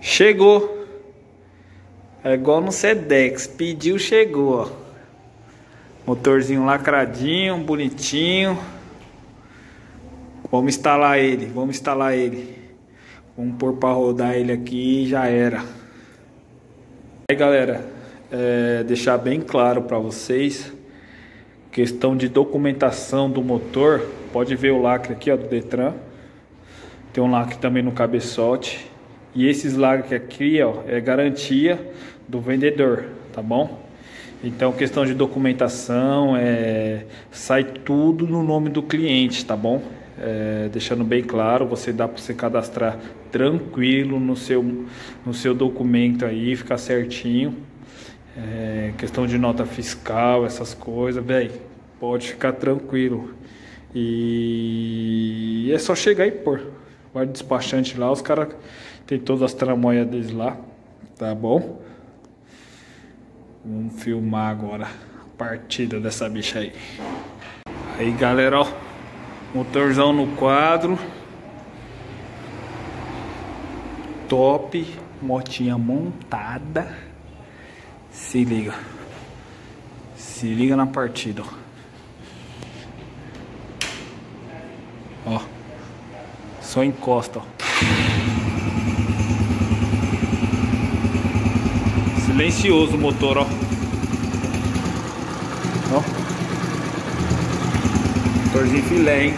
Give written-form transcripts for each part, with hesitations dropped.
Chegou. É igual no Sedex. Pediu, chegou, ó. Motorzinho lacradinho, bonitinho. Vamos instalar ele. Vamos pôr pra rodar ele aqui e já era. Aí, galera, deixar bem claro pra vocês. Questão de documentação do motor. Pode ver o lacre aqui, ó, do Detran. Tem um lacre também no cabeçote. E esses lacres aqui, ó, é garantia do vendedor, tá bom? Então, questão de documentação, sai tudo no nome do cliente, tá bom? Deixando bem claro, dá para você cadastrar tranquilo no seu documento aí, ficar certinho. Questão de nota fiscal, essas coisas, velho, pode ficar tranquilo. E é só chegar e pôr. Vai no despachante lá, os caras tem todas as tramóias deles lá, tá bom? Vamos filmar agora a partida dessa bicha aí. Aí, galera, ó, motorzão no quadro, top, motinha montada. Se liga na partida, ó, só encosta, ó. Silencioso o motor, ó. Ó. Motorzinho filé, hein?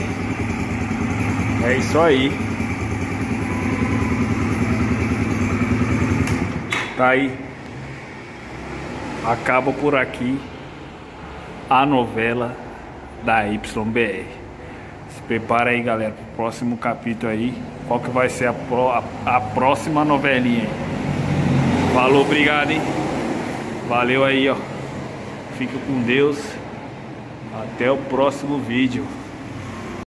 É isso aí. Tá aí. Acaba por aqui a novela da YBR. Se prepara aí, galera, pro próximo capítulo aí. Qual que vai ser a próxima novelinha aí? Falou, obrigado, hein? Valeu aí, ó. Fica com Deus. Até o próximo vídeo.